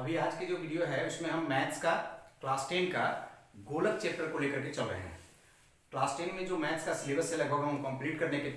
अभी आज की जो वीडियो है उसमें हम मैथ्स का क्लास 10 का गोलक चैप्टर को लेकर के चल रहे हैं। क्लास 10 में जो मैथ्स का सिलेबस है लगभग हम कंप्लीट करने की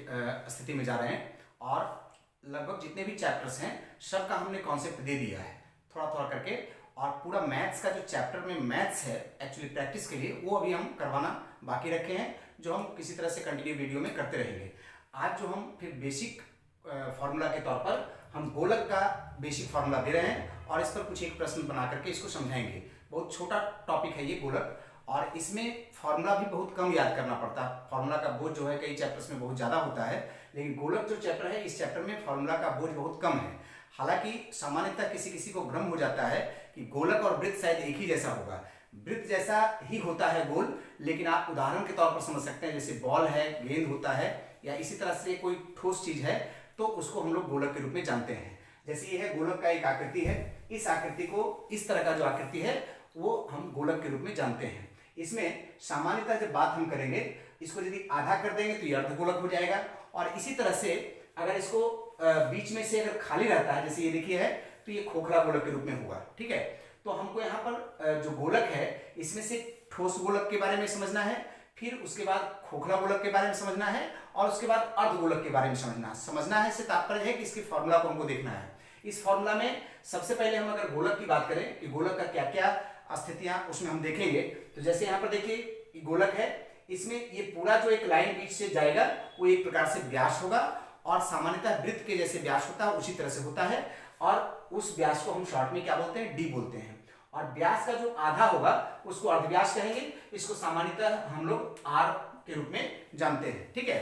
स्थिति में जा रहे हैं और लगभग जितने भी चैप्टर्स हैं सबका हमने कॉन्सेप्ट दे दिया है थोड़ा थोड़ा करके। और पूरा मैथ्स का जो चैप्टर में मैथ्स है एक्चुअली प्रैक्टिस के लिए वो अभी हम करवाना बाकी रखे हैं, जो हम किसी तरह से कंटिन्यू वीडियो में करते रहेंगे। आज जो हम फिर बेसिक फार्मूला के तौर पर हम गोलक का बेसिक फार्मूला दे रहे हैं और इस पर कुछ एक प्रश्न बना करके इसको समझाएंगे। बहुत छोटा टॉपिक है ये गोलक, और इसमें फार्मूला भी बहुत कम याद करना पड़ता है। फार्मूला का बोझ जो है कई चैप्टर्स में बहुत ज़्यादा होता है, लेकिन गोलक जो चैप्टर है इस चैप्टर में फार्मूला का बोझ बहुत कम है। हालांकि सामान्यतः किसी किसी को भ्रम हो जाता है कि गोलक और वृत्त शायद एक ही जैसा होगा। वृत्त जैसा ही होता है गोल, लेकिन आप उदाहरण के तौर पर समझ सकते हैं, जैसे बॉल है, गेंद होता है, या इसी तरह से कोई ठोस चीज है तो उसको हम लोग गोलक के रूप में जानते हैं। जैसे ये है गोलक का एक आकृति है, इस आकृति को, इस तरह का जो आकृति है वो हम गोलक के रूप में जानते हैं। इसमें सामान्यतः जब बात हम करेंगे, इसको यदि आधा कर देंगे तो ये अर्धगोलक हो जाएगा, और इसी तरह से अगर इसको बीच में से अगर खाली रहता है, जैसे ये देखिए है, तो ये खोखला गोलक के रूप में होगा। ठीक है, तो हमको यहाँ पर जो गोलक है इसमें से ठोस गोलक के बारे में समझना है, फिर उसके बाद खोखला गोलक के बारे में समझना है, और उसके बाद अर्धगोलक के बारे में समझना है। इससे तात्पर्य है कि इसके फॉर्मूला को हमको देखना है। इस फॉर्मूला में सबसे पहले हम अगर गोलक की बात करें कि गोलक का क्या क्या स्थितियां उसमें हम देखेंगे, तो जैसे यहाँ पर देखिए गोलक है, इसमें ये पूरा जो एक लाइन बीच से जाएगा वो एक प्रकार से व्यास होगा, और सामान्यतः वृत्त के जैसे व्यास होता है उसी तरह से होता है, और उस व्यास को हम शॉर्ट में क्या बोलते हैं, डी बोलते हैं। और व्यास का जो आधा होगा उसको अर्धव्यास कहेंगे। इसको सामान्यतः हम लोग आर के रूप में जानते हैं। ठीक है,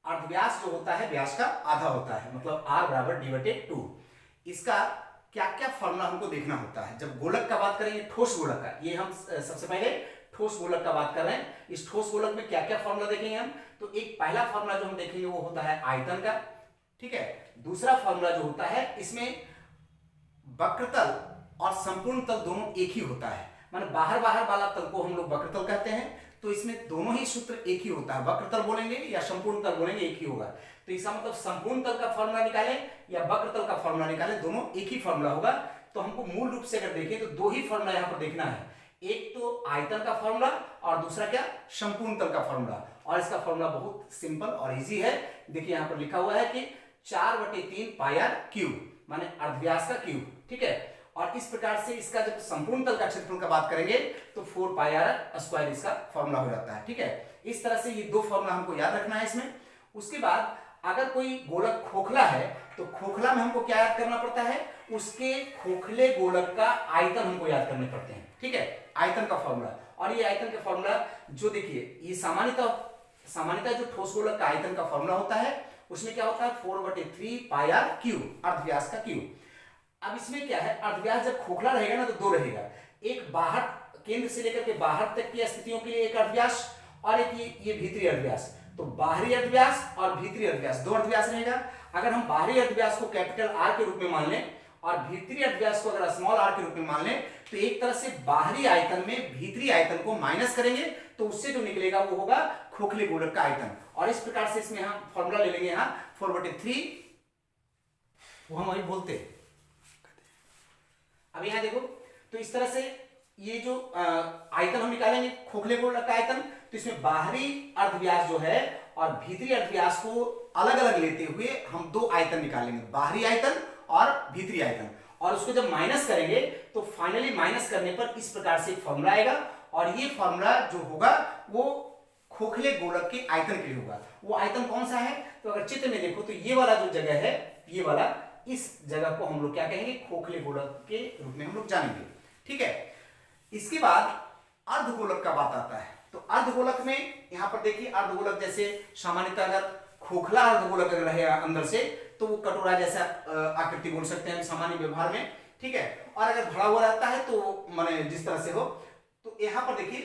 अर्धव्यास जो होता है व्यास का आधा होता है, मतलब r बराबर d/2। इसका क्या क्या फॉर्मूला हमको देखना होता है जब गोलक का बात करेंगे, ठोस गोलक का। ये हम सबसे पहले ठोस गोलक का बात कर रहे हैं। इस ठोस गोलक में क्या क्या फॉर्मूला देखेंगे हम, तो एक पहला फॉर्मूला जो हम देखेंगे वो होता है आयतन का। ठीक है, दूसरा फॉर्मूला जो होता है इसमें वक्रतल और संपूर्ण तल दोनों एक ही होता है, माने बाहर बाहर वाला तल को हम लोग वक्रतल कहते हैं। तो इसमें दोनों ही सूत्र एक ही होता है, वक्रतल बोलेंगे या संपूर्ण तल बोलेंगे एक ही होगा। तो इसका मतलब संपूर्ण तल का फॉर्मूला निकालें या वक्रतल का फॉर्मूला निकालें, दोनों एक ही फॉर्मूला होगा। तो हमको मूल रूप से अगर देखें तो दो ही फॉर्मूला यहाँ पर देखना है, एक तो आयतन का फॉर्मूला और दूसरा क्या, संपूर्ण तल का फॉर्मूला। और इसका फॉर्मूला बहुत सिंपल और इजी है। देखिए यहाँ पर लिखा हुआ है कि 4/3 पाई r क्यूब, माने अर्धव्यास का क्यूब। ठीक है, और इस प्रकार से इसका जब संपूर्ण तल का क्षेत्रफल का बात करेंगे तो 4 पाई r स्क्वायर इसका फॉर्मूला हो जाता है। ठीक है, इस तरह से ये दो फॉर्मूला हमको याद रखना है इसमें। उसके बाद अगर कोई गोलक खोखला है तो खोखला में हमको क्या याद करना पड़ता है, उसके खोखले गोलक का आयतन हमको याद करने पड़ते हैं। ठीक है, आयतन का फॉर्मूला। और ये आयतन का फॉर्मूला जो देखिए, ये सामान्यतः जो ठोस गोलक का आयतन का फॉर्मूला होता है उसमें क्या होता है, 4/3 पाई r क्यूब, अर्धव्यास का क्यूब। अब इसमें क्या है, अर्धव्यास जब खोखला रहेगा ना तो दो रहेगा, एक बाहर केंद्र से लेकर के बाहर तक की स्थितियों के लिए एक अर्धव्यास, और एक ये भीतरी अर्धव्यास। तो बाहरी अर्धव्यास और भीतरी अर्धव्यास, दो अर्धव्यास रहेगा। अगर हम बाहरी अर्धव्यास को कैपिटल R के रूप में मान लें और भीतरी अर्धव्यास को अगर स्मॉल r के रूप में मान लें, तो एक तरह से बाहरी आयतन में भीतरी आयतन को माइनस करेंगे तो उससे जो निकलेगा वो होगा खोखले गोलक का आयतन। और इस प्रकार से इसमें हम फॉर्मूला ले लेंगे यहाँ 4/3, वो हम वही बोलते हैं। अब यहां देखो, तो इस तरह से ये जो आयतन हम निकालेंगे खोखले गोलक का आयतन, तो इसमें बाहरी अर्धव्यास जो है और भीतरी अर्धव्यास को अलग अलग लेते हुए हम दो आयतन निकालेंगे, बाहरी आयतन और भीतरी आयतन। और उसको जब माइनस करेंगे तो फाइनली माइनस करने पर इस प्रकार से एक फॉर्मूला आएगा, और ये फॉर्मूला जो होगा वो खोखले गोलक के आयतन के लिए होगा। वो आयतन कौन सा है, तो अगर चित्र में देखो तो ये वाला जो जगह है, ये वाला, इस जगह को हम लोग क्या कहेंगे, खोखले गोलक के रूप में हम लोग जानेंगे। ठीक है, इसके बाद अर्धगोलक का बात आता है। तो अर्धगोलक में यहां पर देखिए, अर्धगोलक जैसे सामान्यतः अगर खोखला अर्धगोलक अगर रहेगा अंदर से तो वो कटोरा जैसा आकृति बोल सकते हैं सामान्य व्यवहार में। ठीक है, और अगर भरा हुआ रहता है तो माने जिस तरह से हो, तो यहां पर देखिए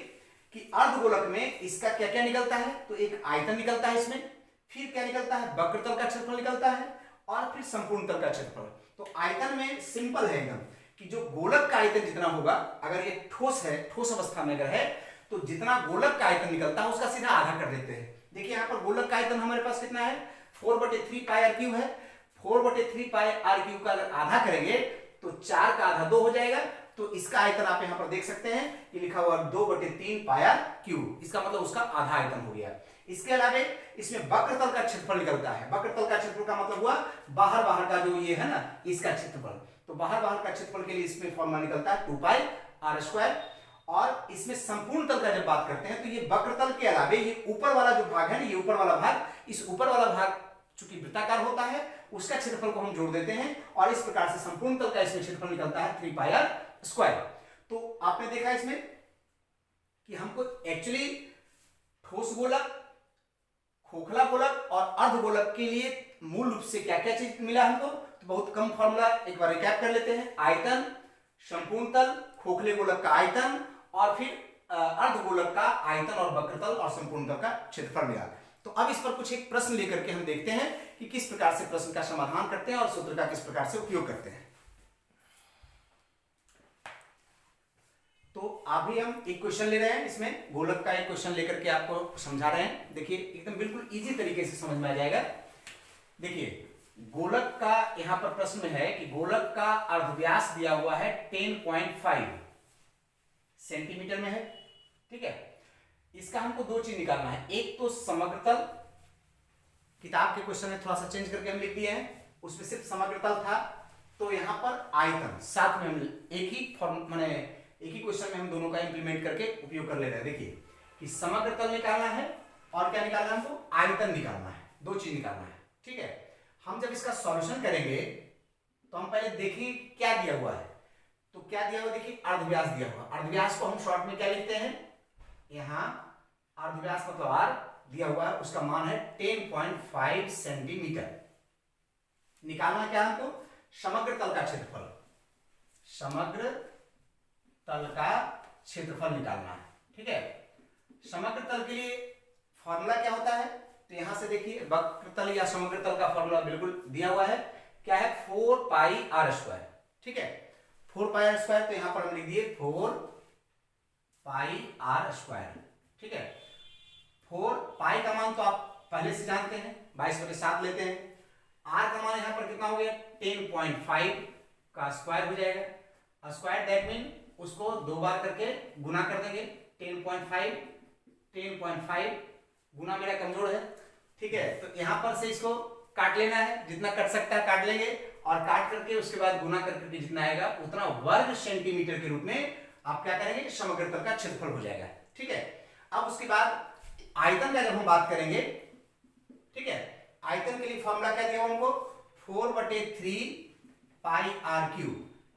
कि अर्धगोलक में इसका क्या क्या निकलता है, तो एक आयतन निकलता है इसमें, फिर क्या निकलता है, वक्रतल का क्षेत्रफल निकलता है, और फिर संपूर्ण तल का क्षेत्रफल। तो आयतन में सिंपल है एकदम कि जो गोलक का आयतन जितना होगा, अगर ये ठोस है, ठोस अवस्था में अगर है, तो जितना गोलक का आयतन निकलता है उसका सीधा आधा कर देते हैं। देखिए यहाँ पर गोलक का आयतन हमारे पास कितना है, 4/3 पाई r क्यूब है। 4/3 पाई r क्यूब का अगर आधा करेंगे तो 4 का आधा 2 हो जाएगा। तो इसका आयतन आप यहां पर देख सकते हैं, ये लिखा हुआ 2/3 पाया क्यूब, इसका मतलब उसका आधा आयतन हो गया। इसके अलावा इसमें वक्रतल का क्षेत्रफल निकलता है। वक्रतल का क्षेत्रफल का मतलब हुआ बाहर बाहर का जो ये है ना, इसका क्षेत्रफल। तो बाहर बाहर का क्षेत्रफल के लिए इसमें फॉर्मूला निकलता है 2πr²। और इसमें संपूर्ण तल का जब बात करते हैं तो ये वक्रतल के अलावे ये ऊपर वाला जो भाग है ना, ये ऊपर वाला भाग, इस ऊपर वाला भाग चूंकि वृत्ताकार होता है उसका क्षेत्रफल को हम जोड़ देते हैं और इस प्रकार से संपूर्ण तल का इसमें क्षेत्रफल निकलता है 3πr²। तो आपने देखा इसमें कि हमको एक्चुअली ठोस गोलक, खोखला गोलक और अर्धगोलक के लिए मूल रूप से क्या क्या चीज मिला हमको, तो बहुत कम फॉर्मूला, एक बार रिकैप कर लेते हैं। आयतन, संपूर्ण तल, खोखले गोलक का आयतन और फिर अर्धगोलक का आयतन और वक्रतल और संपूर्ण तल का क्षेत्रफल मिला। तो अब इस पर कुछ एक प्रश्न लेकर के हम देखते हैं कि किस प्रकार से प्रश्न का समाधान करते हैं और सूत्र का किस प्रकार से उपयोग करते हैं। तो अभी हम एक क्वेश्चन ले रहे हैं, इसमें गोलक का एक क्वेश्चन लेकर के आपको समझा रहे हैं। देखिए एकदम बिल्कुल इजी तरीके से समझ में आ जाएगा। देखिए गोलक का यहां पर प्रश्न में है कि गोलक का अर्धव्यास दिया हुआ है 10.5 सेंटीमीटर में है, ठीक है। इसका हमको दो चीज निकालना है, एक तो समग्र तल, किताब के क्वेश्चन में थोड़ा सा चेंज करके हम लिख दिए हैं, उसमें सिर्फ समग्र तल था, तो यहां पर आयतन साथ में हम एक ही फॉर्म माने एक ही क्वेश्चन में हम दोनों का इंप्लीमेंट करके उपयोग कर ले रहे हैं। देखिए कि समग्र तल निकालना है और क्या निकालना है हमको, आयतन निकालना है, दो चीज निकालना है, ठीक है। हम जब इसका सॉल्यूशन करेंगे तो हम पहले देखिए क्या दिया हुआ है। तो क्या दिया हुआ, देखिए अर्धव्यास दिया हुआ। अर्धव्यास को हम शॉर्ट में क्या लिखते हैं, यहां अर्धव्यास मतलब आर दिया हुआ है, उसका मान है 10.5 सेंटीमीटर। निकालना क्या हमको, समग्र तल का क्षेत्रफल, समग्र तल का क्षेत्रफल निकालना है, ठीक है। समग्र तल के लिए फॉर्मूला क्या होता है, तो यहां से देखिए वक्र तल या समग्र तल का फॉर्मूला बिल्कुल दिया हुआ है, क्या है 4πr², ठीक है। 4πr², तो यहां पर हम लिख दिए 4πr², ठीक है। 4 का मान तो आप पहले से जानते हैं, 22/7 लेते हैं। r का मान यहां पर कितना हो गया, 10.5 का स्क्वायर हो जाएगा। स्क्वायर दैट मीन उसको 2 बार करके गुना कर देंगे, 10.5 गुना मेरा कमजोर है, ठीक है। तो यहां पर से इसको काट लेना है, जितना कट सकता है काट लेंगे और काट करके उसके बाद गुना करके जितना आएगा उतना वर्ग सेंटीमीटर के रूप में आप क्या करेंगे, समग्र तल का क्षेत्रफल हो जाएगा, ठीक है। अब उसके बाद आयतन का जब हम बात करेंगे, ठीक है, आयतन के लिए फॉर्मूला क्या दिया हमको, 4/3πr³।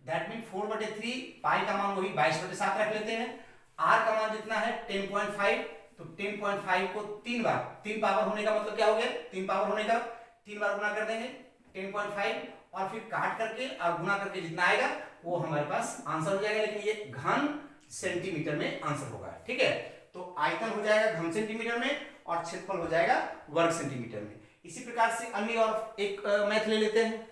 दैट मीन 4/3, पाई का मान वही 22/7 रख लेते हैं। आर का मान जितना है 10.5, तो 10.5 को 3 बार, 3 पावर होने का मतलब क्या हो गया, 3 पावर होने का 3 बार गुना कर देंगे 10.5 और फिर काट करके और गुना करके जितना आएगा वो हमारे पास आंसर हो जाएगा। लेकिन ये घन सेंटीमीटर में आंसर होगा, ठीक है। तो आयतन हो जाएगा घन सेंटीमीटर में और क्षेत्रफल हो जाएगा वर्ग सेंटीमीटर में। इसी प्रकार से अन्य और एक मैथ ले लेते हैं।